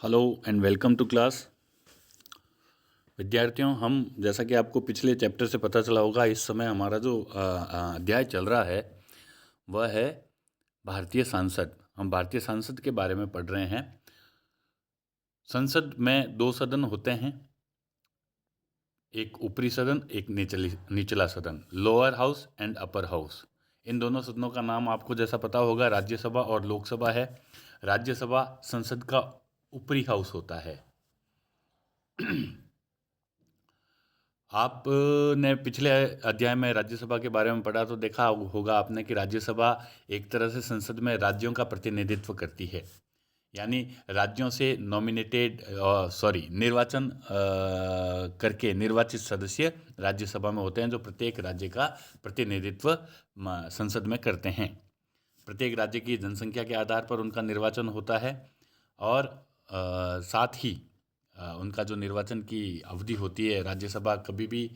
Hello and welcome to class. विद्यार्थियों, हम जैसा कि आपको पिछले चैप्टर से पता चला होगा, इस समय हमारा जो अध्याय चल रहा है वह है भारतीय संसद। हम भारतीय संसद के बारे में पढ़ रहे हैं। संसद में दो सदन होते हैं, एक ऊपरी सदन, एक निचला सदन, lower house and upper house. इन दोनों सदनों का नाम आपको जैसा पता होगा राज्यसभा और लोकसभा है। राज्यसभा संसद का ऊपरी हाउस होता है। आपने पिछले अध्याय में राज्यसभा के बारे में पढ़ा तो देखा होगा आपने कि राज्यसभा एक तरह से संसद में राज्यों का प्रतिनिधित्व करती है। यानी राज्यों से निर्वाचन करके निर्वाचित सदस्य राज्यसभा में होते हैं, जो प्रत्येक राज्य का प्रतिनिधित्व संसद में करते हैं। प्रत्येक राज्य की जनसंख्या के आधार पर उनका निर्वाचन होता है और साथ ही उनका जो निर्वाचन की अवधि होती है, राज्यसभा कभी भी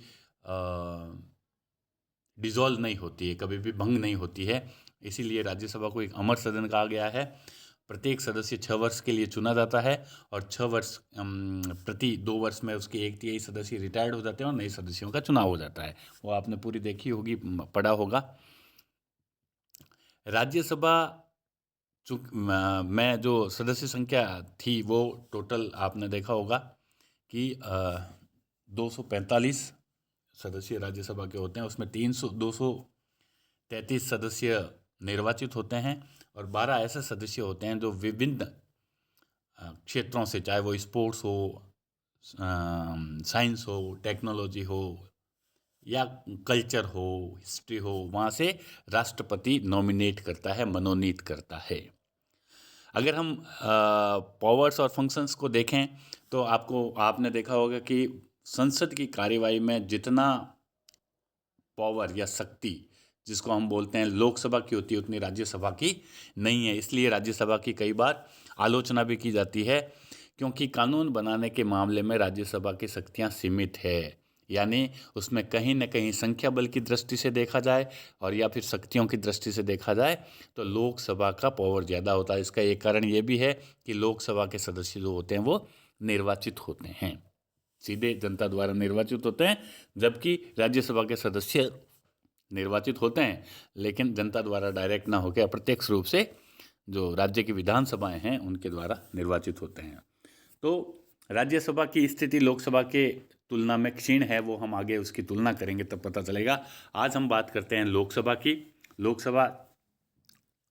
डिसॉल्व नहीं होती है, कभी भी भंग नहीं होती है। इसीलिए राज्यसभा को एक अमर सदन कहा गया है। प्रत्येक सदस्य 6 वर्ष के लिए चुना जाता है और 6 वर्ष प्रति 2 वर्ष में उसके 1/3 सदस्य रिटायर्ड हो जाते हैं और नए सदस्यों का चुनाव हो जाता है। वो आपने पूरी देखी होगी, पढ़ा होगा। राज्यसभा में जो सदस्य संख्या थी वो टोटल आपने देखा होगा कि 245 सदस्य राज्यसभा के होते हैं। उसमें 233 सदस्य निर्वाचित होते हैं और 12 ऐसे सदस्य होते हैं जो विभिन्न क्षेत्रों से, चाहे वो स्पोर्ट्स हो, साइंस हो, टेक्नोलॉजी हो या कल्चर हो, हिस्ट्री हो, वहाँ से राष्ट्रपति नॉमिनेट करता है, मनोनीत करता है। अगर हम पावर्स और फंक्शंस को देखें तो आपने देखा होगा कि संसद की कार्यवाही में जितना पावर या शक्ति जिसको हम बोलते हैं लोकसभा की होती है, उतनी राज्यसभा की नहीं है। इसलिए राज्यसभा की कई बार आलोचना भी की जाती है, क्योंकि कानून बनाने के मामले में राज्यसभा की शक्तियाँ सीमित है। यानी उसमें कहीं न कहीं संख्या बल की दृष्टि से देखा जाए और या फिर शक्तियों की दृष्टि से देखा जाए तो लोकसभा का पावर ज़्यादा होता है। इसका एक कारण ये भी है कि लोकसभा के सदस्य जो होते हैं वो निर्वाचित होते हैं, सीधे जनता द्वारा निर्वाचित होते हैं, जबकि राज्यसभा के सदस्य निर्वाचित होते हैं लेकिन जनता द्वारा डायरेक्ट ना होकर अप्रत्यक्ष रूप से जो राज्य की विधानसभाएं हैं उनके द्वारा निर्वाचित होते हैं। तो राज्यसभा की स्थिति लोकसभा के तुलना में क्षीण है, वो हम आगे उसकी तुलना करेंगे तब पता चलेगा। आज हम बात करते हैं लोकसभा की। लोकसभा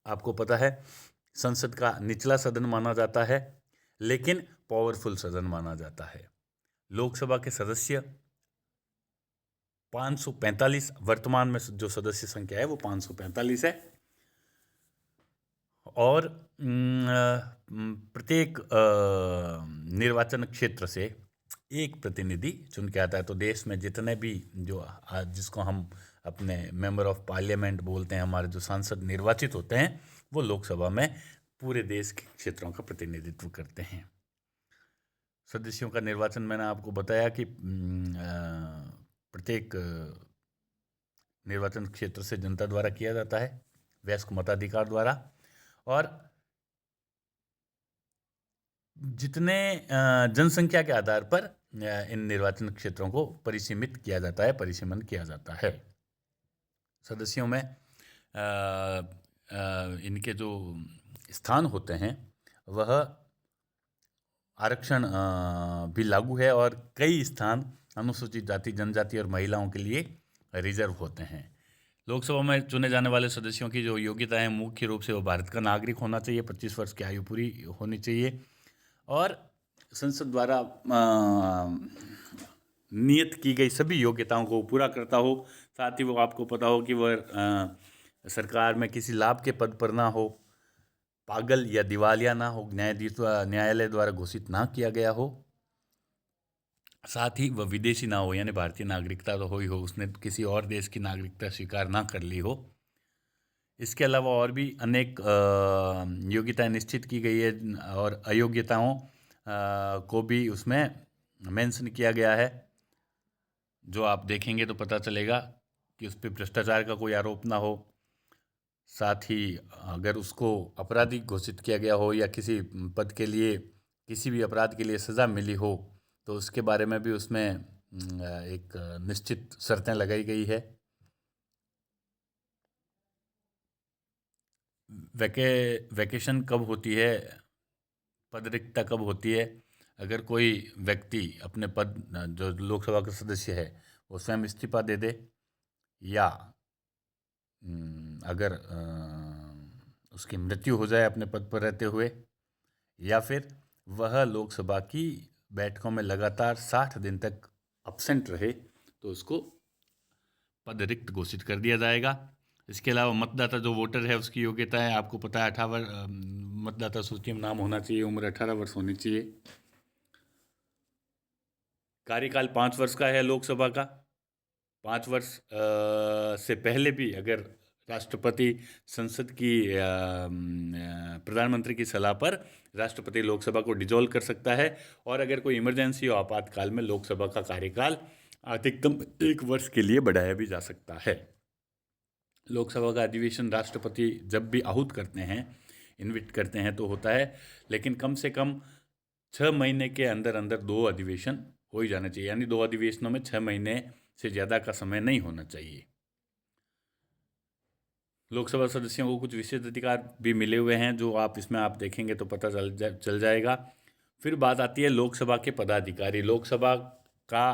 आपको पता है संसद का निचला सदन माना जाता है, लेकिन पावरफुल सदन माना जाता है। लोकसभा के सदस्य 545, वर्तमान में जो सदस्य संख्या है वो 545 है और प्रत्येक निर्वाचन क्षेत्र से एक प्रतिनिधि चुन के आता है। तो देश में जितने भी जो जिसको हम अपने मेंबर ऑफ पार्लियामेंट बोलते हैं, हमारे जो सांसद निर्वाचित होते हैं, वो लोकसभा में पूरे देश के क्षेत्रों का प्रतिनिधित्व करते हैं। सदस्यों का निर्वाचन मैंने आपको बताया कि प्रत्येक निर्वाचन क्षेत्र से जनता द्वारा किया जाता है, वयस्क मताधिकार द्वारा। और जितने जनसंख्या के आधार पर इन निर्वाचन क्षेत्रों को परिसीमित किया जाता है, परिसीमन किया जाता है। सदस्यों में इनके जो स्थान होते हैं वह आरक्षण भी लागू है और कई स्थान अनुसूचित जाति, जनजाति और महिलाओं के लिए रिजर्व होते हैं। लोकसभा में चुने जाने वाले सदस्यों की जो योग्यता है, मुख्य रूप से वो भारत का नागरिक होना चाहिए, 25 वर्ष की आयु पूरी होनी चाहिए और संसद द्वारा नियत की गई सभी योग्यताओं को पूरा करता हो। साथ ही वो आपको पता हो कि वह सरकार में किसी लाभ के पद पर ना हो, पागल या दिवालिया ना हो, न्यायालय द्वारा घोषित ना किया गया हो, साथ ही वह विदेशी ना हो, यानी भारतीय नागरिकता तो हो, उसने किसी और देश की नागरिकता स्वीकार ना कर ली हो। इसके अलावा और भी अनेक योग्यताएं निश्चित की गई है और अयोग्यताओं को भी उसमें मेंशन किया गया है, जो आप देखेंगे तो पता चलेगा कि उस पर भ्रष्टाचार का कोई आरोप ना हो। साथ ही अगर उसको आपराधिक घोषित किया गया हो या किसी पद के लिए किसी भी अपराध के लिए सज़ा मिली हो तो उसके बारे में भी उसमें एक निश्चित शर्तें लगाई गई है। वैकेशन कब होती है, पद रिक्तता कब होती है? अगर कोई व्यक्ति अपने पद, जो लोकसभा का सदस्य है, वो स्वयं इस्तीफा दे दे, या अगर उसकी मृत्यु हो जाए अपने पद पर रहते हुए, या फिर वह लोकसभा की बैठकों में लगातार 60 दिन तक अब्सेंट रहे, तो उसको पद रिक्त घोषित कर दिया जाएगा। इसके अलावा मतदाता जो वोटर है उसकी योग्यता है, आपको पता है 18 मतदाता सूची में नाम होना चाहिए, उम्र 18 वर्ष होनी चाहिए। कार्यकाल 5 वर्ष का है लोकसभा का। 5 वर्ष से पहले भी अगर राष्ट्रपति संसद की प्रधानमंत्री की सलाह पर राष्ट्रपति लोकसभा को डिजोल्व कर सकता है, और अगर कोई इमरजेंसी हो आपातकाल में लोकसभा का कार्यकाल अधिकतम 1 वर्ष के लिए बढ़ाया भी जा सकता है। लोकसभा का अधिवेशन राष्ट्रपति जब भी आहूत करते हैं, इन्विट करते हैं तो होता है, लेकिन कम से कम 6 महीने के अंदर अंदर 2 अधिवेशन हो ही जाना चाहिए, यानी 2 अधिवेशनों में 6 महीने से ज़्यादा का समय नहीं होना चाहिए। लोकसभा सदस्यों को कुछ विशेष अधिकार भी मिले हुए हैं, जो आप देखेंगे तो पता चल जाएगा। फिर बात आती है लोकसभा के पदाधिकारी। लोकसभा का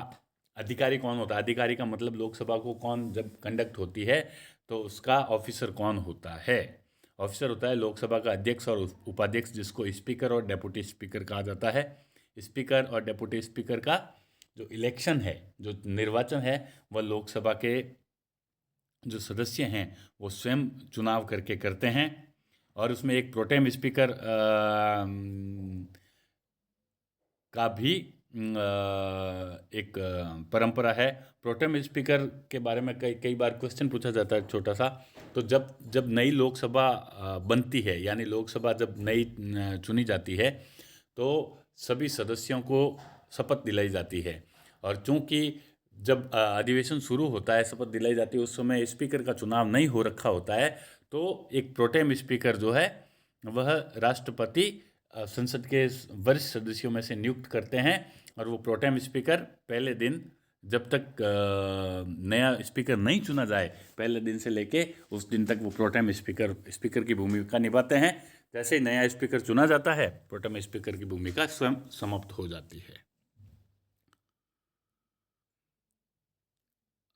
अधिकारी कौन होता है? अधिकारी का मतलब लोकसभा को कौन जब कंडक्ट होती है तो उसका ऑफिसर कौन होता है? ऑफिसर होता है लोकसभा का अध्यक्ष और उपाध्यक्ष, जिसको स्पीकर और डेप्यूटी स्पीकर कहा जाता है। स्पीकर और डेप्यूटी स्पीकर का जो इलेक्शन है, जो निर्वाचन है, वह लोकसभा के जो सदस्य हैं वो स्वयं चुनाव करके करते हैं, और उसमें एक प्रोटेम स्पीकर का भी एक परंपरा है। प्रोटेम स्पीकर के बारे में कई बार क्वेश्चन पूछा जाता है छोटा सा। तो जब नई लोकसभा बनती है, यानी लोकसभा जब नई चुनी जाती है, तो सभी सदस्यों को शपथ दिलाई जाती है, और चूंकि जब अधिवेशन शुरू होता है, शपथ दिलाई जाती है, उस समय स्पीकर का चुनाव नहीं हो रखा होता है, तो एक प्रोटेम स्पीकर जो है वह राष्ट्रपति संसद के वरिष्ठ सदस्यों में से नियुक्त करते हैं, और वो प्रोटेम स्पीकर पहले दिन, जब तक नया स्पीकर नहीं चुना जाए, पहले दिन से लेके उस दिन तक वो प्रोटेम स्पीकर की भूमिका निभाते हैं। जैसे ही नया स्पीकर चुना जाता है, प्रोटेम स्पीकर की भूमिका स्वयं समाप्त हो जाती है।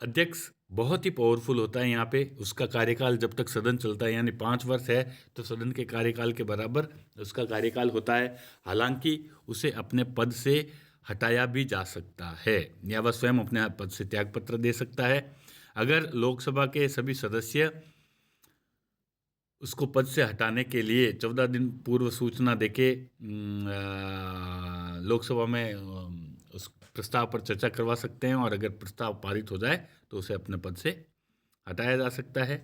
अध्यक्ष बहुत ही पावरफुल होता है यहाँ पे। उसका कार्यकाल जब तक सदन चलता है, यानी 5 वर्ष है, तो सदन के कार्यकाल के बराबर उसका कार्यकाल होता है। हालांकि उसे अपने पद से हटाया भी जा सकता है, या वह स्वयं अपने पद से त्यागपत्र दे सकता है। अगर लोकसभा के सभी सदस्य उसको पद से हटाने के लिए 14 दिन पूर्व सूचना देके लोकसभा में उस प्रस्ताव पर चर्चा करवा सकते हैं, और अगर प्रस्ताव पारित हो जाए तो उसे अपने पद से हटाया जा सकता है।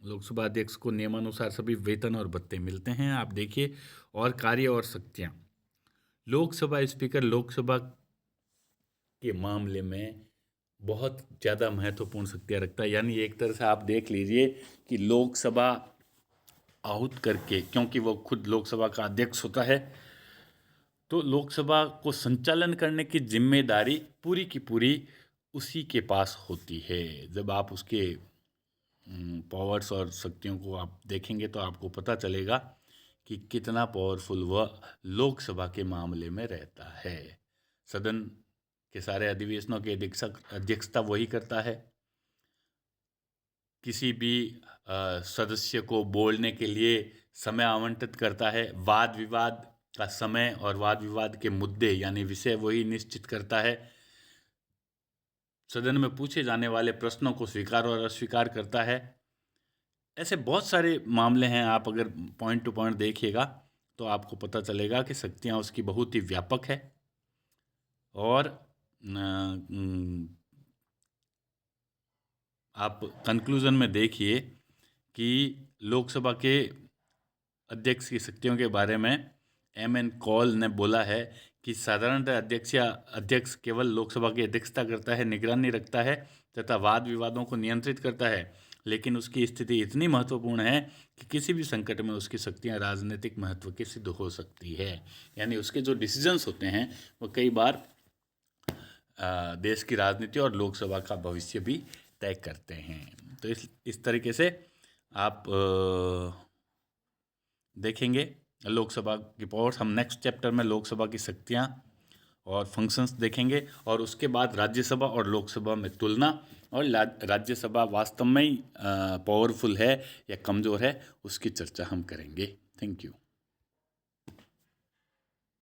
लोकसभा अध्यक्ष को नियमानुसार सभी वेतन और भत्ते मिलते हैं, आप देखिए। और कार्य और शक्तियाँ, लोकसभा स्पीकर लोकसभा के मामले में बहुत ज़्यादा महत्वपूर्ण शक्तियाँ रखता है। यानी एक तरह से आप देख लीजिए कि लोकसभा आहूत करके, क्योंकि वो खुद लोकसभा का अध्यक्ष होता है, तो लोकसभा को संचालन करने की जिम्मेदारी पूरी की पूरी उसी के पास होती है। जब आप उसके पावर्स और शक्तियों को आप देखेंगे तो आपको पता चलेगा कि कितना पावरफुल वह लोकसभा के मामले में रहता है। सदन के सारे अधिवेशनों की अध्यक्षता वही करता है। किसी भी सदस्य को बोलने के लिए समय आवंटित करता है। वाद विवाद का समय और वाद विवाद के मुद्दे यानी विषय वही निश्चित करता है। सदन में पूछे जाने वाले प्रश्नों को स्वीकार और अस्वीकार करता है। ऐसे बहुत सारे मामले हैं, आप अगर पॉइंट टू पॉइंट देखिएगा तो आपको पता चलेगा कि शक्तियाँ उसकी बहुत ही व्यापक है। और आप कंक्लूजन में देखिए कि लोकसभा के अध्यक्ष की शक्तियों के बारे में एम.एन. कॉल ने बोला है कि साधारणतः अध्यक्ष केवल लोकसभा की अध्यक्षता करता है, निगरानी रखता है तथा वाद विवादों को नियंत्रित करता है। लेकिन उसकी स्थिति इतनी महत्वपूर्ण है कि किसी भी संकट में उसकी शक्तियाँ राजनीतिक महत्व की सिद्ध हो सकती है। यानी उसके जो डिसीजंस होते हैं वो कई बार देश की राजनीति और लोकसभा का भविष्य भी तय करते हैं। तो इस तरीके से आप देखेंगे लोकसभा की पावर्स। हम नेक्स्ट चैप्टर में लोकसभा की शक्तियाँ और फंक्शंस देखेंगे और उसके बाद राज्यसभा और लोकसभा में तुलना और राज्यसभा वास्तव में ही पावरफुल है या कमज़ोर है उसकी चर्चा हम करेंगे। Thank you.